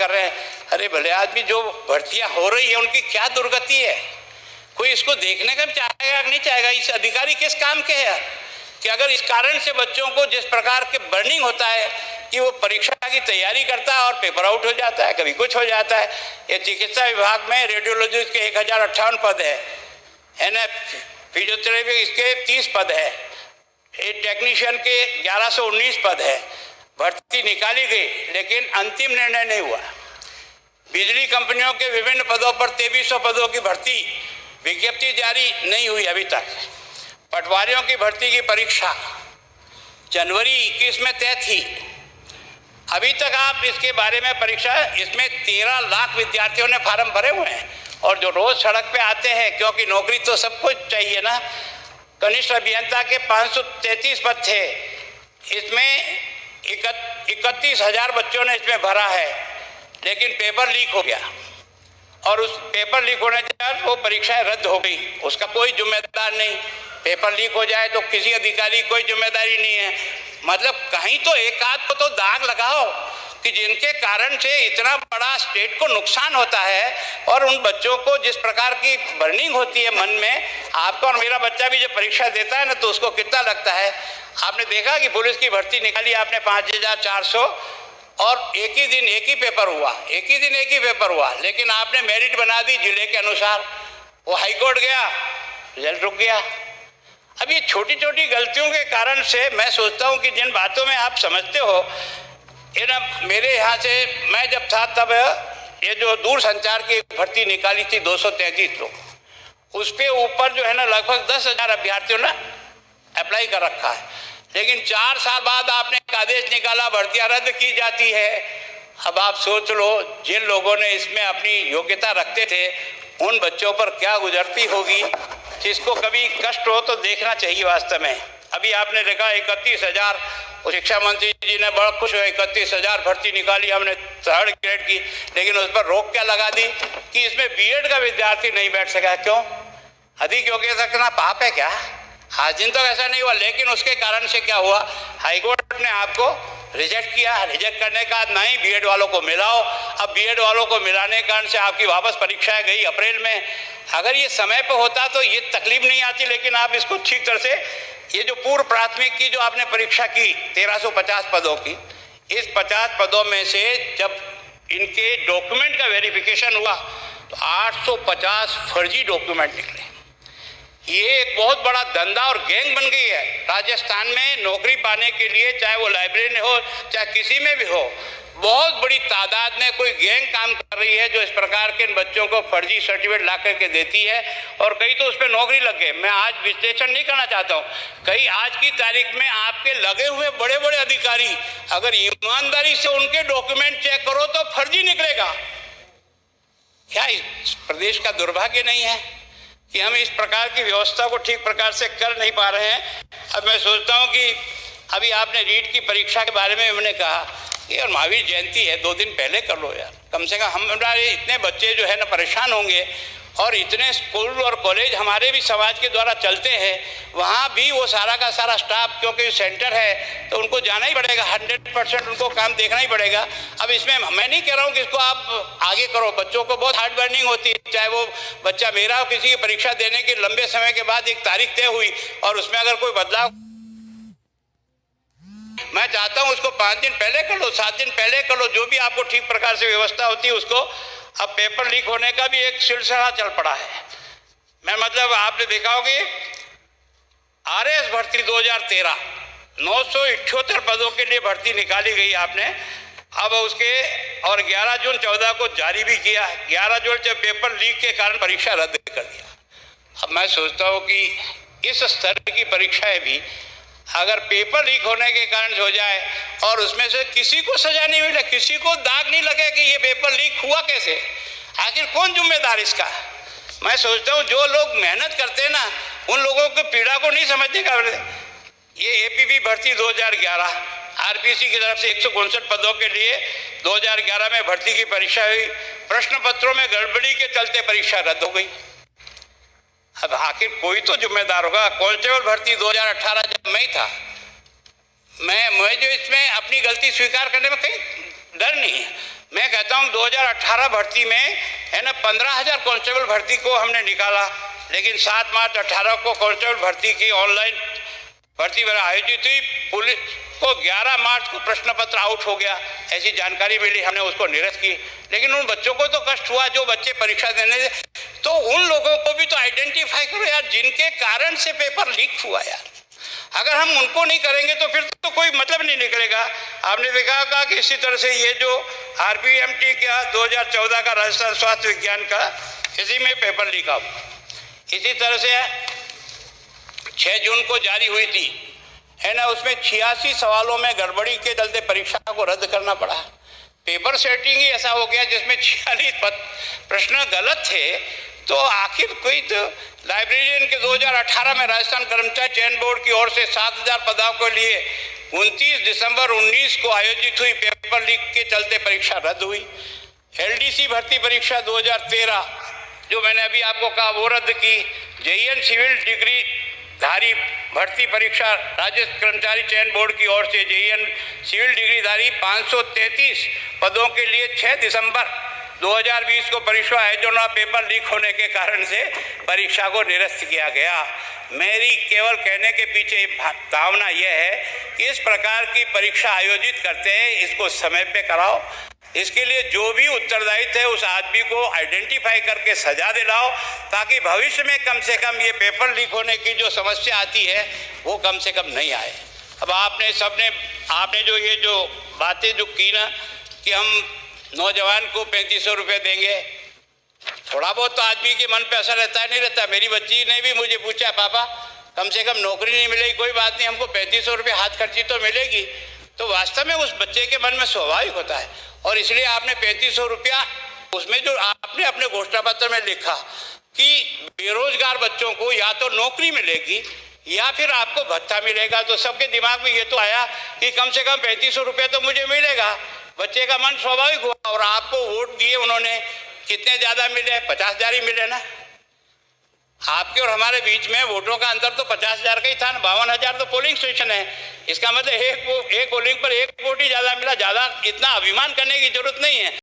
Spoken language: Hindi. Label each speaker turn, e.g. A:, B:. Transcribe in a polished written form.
A: कर रहे हैं। अरे भले आदमी, जो भर्तियां हो रही है उनकी क्या दुर्गति है, कोई इसको देखने का भी चाहेगा कि नहीं चाहेगा? इस अधिकारी किस काम के हैं कि अगर इस कारण से बच्चों को जिस प्रकार के बर्निंग होता है कि वो परीक्षा की तैयारी करता है और पेपर आउट हो जाता है, कभी कुछ हो जाता है। ये चिकित्सा विभाग में रेडियोलॉजिस्ट के 1058 पद है, फिजियोथेरेपी इसके 30 पद है, टेक्नीशियन के 1119 पद है। भर्ती निकाली गई लेकिन अंतिम निर्णय नहीं हुआ। बिजली कंपनियों के विभिन्न पदों पर 2300 पदों की भर्ती, विज्ञप्ति जारी नहीं हुई अभी तक। पटवारियों की भर्ती की परीक्षा जनवरी 21 में तय थी, अभी तक आप इसके बारे में परीक्षा, इसमें 13 लाख विद्यार्थियों ने फार्म भरे हुए हैं और जो रोज सड़क पे आते हैं, क्योंकि नौकरी तो सबको चाहिए ना। कनिष्ठ अभियंता के 533 पद थे, इसमें 31,000 बच्चों ने इसमें भरा है, लेकिन पेपर लीक हो गया और उस पेपर लीक होने के बाद वो परीक्षाएं रद्द हो गई। उसका कोई जिम्मेदार नहीं। पेपर लीक हो जाए तो किसी अधिकारी कोई जिम्मेदारी नहीं है। मतलब कहीं तो एक आध को तो दाग लगाओ कि जिनके कारण से इतना बड़ा स्टेट को नुकसान होता है और उन बच्चों को जिस प्रकार की बर्निंग होती है मन में। आपका और मेरा बच्चा भी जब परीक्षा देता है ना तो उसको कितना लगता है। आपने देखा कि पुलिस की भर्ती निकाली आपने 5400 और एक ही दिन एक ही पेपर हुआ, लेकिन आपने मेरिट बना दी जिले के अनुसार। वो हाईकोर्ट गया, रिजल्ट रुक गया। अब ये छोटी छोटी गलतियों के कारण से मैं सोचता हूँ कि जिन बातों में आप समझते हो, ये ना मेरे यहाँ से मैं जब था तब ये जो दूर संचार की भर्ती निकाली थी 233 लोग, उसके ऊपर जो है ना लगभग 10,000 अभ्यर्थियों ने अप्लाई कर रखा है। लेकिन 4 साल बाद आपने एक आदेश निकाला, भर्तियां रद्द की जाती है। अब आप सोच लो, जिन लोगों ने इसमें अपनी योग्यता रखते थे उन बच्चों पर क्या गुजरती होगी। जिसको कभी कष्ट हो तो देखना चाहिए वास्तव में। अभी आपने देखा 31,000, शिक्षा मंत्री जी ने बड़ा खुश हुए 31,000 भर्ती निकाली हमने 3rd ग्रेड की, लेकिन उस पर रोक क्या लगा दी कि इसमें बीएड का विद्यार्थी नहीं बैठ सका। क्यों? अधिक योग्यता रखना पाप है क्या? आज दिन तक ऐसा नहीं हुआ, लेकिन उसके कारण से क्या हुआ, हाईकोर्ट ने आपको रिजेक्ट किया। रिजेक्ट करने का नहीं, बीएड वालों को मिलाओ। अब बीएड वालों को मिलाने के कारण से आपकी वापस परीक्षाएं गई अप्रैल में। अगर ये समय पे होता तो ये तकलीफ नहीं आती, लेकिन आप इसको ठीक तरह से, ये जो पूर्व प्राथमिक की जो आपने परीक्षा की 1350 पदों की, इस 50 पदों में से जब इनके डॉक्यूमेंट का वेरिफिकेशन हुआ तो 850 फर्जी डॉक्यूमेंट निकले। ये एक बहुत बड़ा धंधा और गैंग बन गई है राजस्थान में। नौकरी पाने के लिए, चाहे वो लाइब्रेरी में हो चाहे किसी में भी हो, बहुत बड़ी तादाद में कोई गैंग काम कर रही है जो इस प्रकार के इन बच्चों को फर्जी सर्टिफिकेट ला करके देती है और कई तो उस पर नौकरी लग गए। मैं आज विश्लेषण नहीं करना चाहता हूँ, कई आज की तारीख में आपके लगे हुए बड़े बड़े अधिकारी अगर ईमानदारी से उनके डॉक्यूमेंट चेक करो तो फर्जी निकलेगा। क्या इस प्रदेश का दुर्भाग्य नहीं है कि हम इस प्रकार की व्यवस्था को ठीक प्रकार से कर नहीं पा रहे हैं? अब मैं सोचता हूं कि अभी आपने रीट की परीक्षा के बारे में हमने कहा कि यार महावीर जयंती है, 2 दिन पहले कर लो यार, कम से कम हमारे इतने बच्चे जो है ना परेशान होंगे और इतने स्कूल और कॉलेज हमारे भी समाज के द्वारा चलते हैं, वहाँ भी वो सारा का सारा स्टाफ, क्योंकि सेंटर है तो उनको जाना ही पड़ेगा, 100% उनको काम देखना ही पड़ेगा। अब इसमें मैं नहीं कह रहा हूँ कि इसको आप आगे करो, बच्चों को बहुत हार्ड बर्निंग होती है, चाहे वो बच्चा मेरा हो, किसी की परीक्षा देने के लंबे समय के बाद एक तारीख तय हुई और उसमें अगर कोई बदलाव, मैं चाहता हूँ उसको 5 दिन पहले कर लो, 7 दिन पहले कर लो, जो भी आपको ठीक प्रकार से व्यवस्था होती है उसको। अब पेपर लीक होने का भी एक सिलसिला चल पड़ा है। मैं मतलब आपने देखा होगी आरएस भर्ती 2013 978 पदों के लिए भर्ती निकाली गई आपने। अब उसके और 11 जून 14 को जारी भी किया। 11 जून जब पेपर लीक के कारण परीक्षा रद्द कर दिया। अब मैं सोचता हूँ कि इस स्तर की परीक्षाएं भी अगर पेपर लीक होने के कारण हो जाए और उसमें से किसी को सजा नहीं मिले, किसी को दाग नहीं लगे कि ये पेपर लीक हुआ कैसे, आखिर कौन जिम्मेदार इसका? मैं सोचता हूँ जो लोग मेहनत करते हैं ना, उन लोगों की पीड़ा को नहीं समझने का। ये एपीपी भर्ती 2011 आरपीसी की तरफ से 159 पदों के लिए 2011 में भर्ती की परीक्षा हुई। प्रश्न पत्रों में गड़बड़ी के चलते परीक्षा रद्द हो गई। अब आखिर कोई तो जिम्मेदार होगा। कांस्टेबल भर्ती 2018 जब मैं था, मैं जो इसमें अपनी गलती स्वीकार करने में कहीं डर नहीं है। मैं कहता हूँ 2018 भर्ती में है ना 15,000 कांस्टेबल भर्ती को हमने निकाला, लेकिन 7 मार्च 18 को कांस्टेबल भर्ती की ऑनलाइन भर्ती आयोजित हुई। पुलिस को 11 मार्च को प्रश्न पत्र आउट हो गया, ऐसी जानकारी मिली, हमने उसको निरस्त की। लेकिन उन बच्चों को तो कष्ट हुआ जो बच्चे परीक्षा देने, तो उन लोगों को भी तो आइडेंटिफाई करो यार, जिनके कारण से पेपर लीक हुआ यार। अगर हम उनको नहीं करेंगे तो फिर तो कोई मतलब नहीं निकलेगा। आपने देखा होगा कि इसी तरह से ये जो RPMT का 2014 का राजस्थान स्वास्थ्य विज्ञान का, इसी में पेपर लीक हुआ। इसी तरह से 6 जून को जारी हुई थी है ना, उसमें 86 सवालों में गड़बड़ी के चलते परीक्षा को रद्द करना पड़ा। पेपर सेटिंग ही ऐसा हो गया जिसमें 46 प्रश्न गलत थे। तो आखिर कोई तो लाइब्रेरियन के 2018 में राजस्थान कर्मचारी चयन बोर्ड की ओर से 7,000 पदों के लिए 29 दिसंबर 19 को आयोजित हुई पेपर लीक के चलते परीक्षा रद्द हुई। LDC भर्ती परीक्षा 2013 जो मैंने अभी आपको कहा वो रद्द की। JN सिविल डिग्री धारी भर्ती परीक्षा राज्य कर्मचारी चयन बोर्ड की ओर से JN सिविल डिग्रीधारी 533 पदों के लिए 6 दिसंबर 2020 को परीक्षा आयोजन और पेपर लीक होने के कारण से परीक्षा को निरस्त किया गया। मेरी केवल कहने के पीछे भावना यह है कि इस प्रकार की परीक्षा आयोजित करते हैं, इसको समय पे कराओ। इसके लिए जो भी उत्तरदायित्व है उस आदमी को आइडेंटिफाई करके सजा दिलाओ, ताकि भविष्य में कम से कम ये पेपर लीक होने की जो समस्या आती है वो कम से कम नहीं आए। अब आपने जो बातें जो की ना कि हम नौजवान को 3500 रुपये देंगे, थोड़ा बहुत तो आदमी के मन पे असर रहता है, नहीं रहता। मेरी बच्ची ने भी मुझे पूछा, पापा कम से कम नौकरी नहीं मिलेगी, कोई बात नहीं, हमको 3500 रुपये हाथ खर्ची तो मिलेगी। तो वास्तव में उस बच्चे के मन में स्वाभाविक होता है, और इसलिए आपने 3500 रुपया उसमें जो आपने अपने घोषणा पत्र में लिखा कि बेरोजगार बच्चों को या तो नौकरी मिलेगी या फिर आपको भत्ता मिलेगा, तो सबके दिमाग में ये तो आया कि कम से कम 3500 रुपये तो मुझे मिलेगा। बच्चे का मन स्वाभाविक हुआ, और आपको वोट दिए उन्होंने, कितने ज्यादा मिले? 50,000 ही मिले ना। आपके और हमारे बीच में वोटों का अंतर तो 50,000 का ही था ना। 52,000 तो पोलिंग स्टेशन है, इसका मतलब एक पोलिंग पर एक वोट ही ज्यादा मिला। ज्यादा इतना अभिमान करने की जरूरत नहीं है।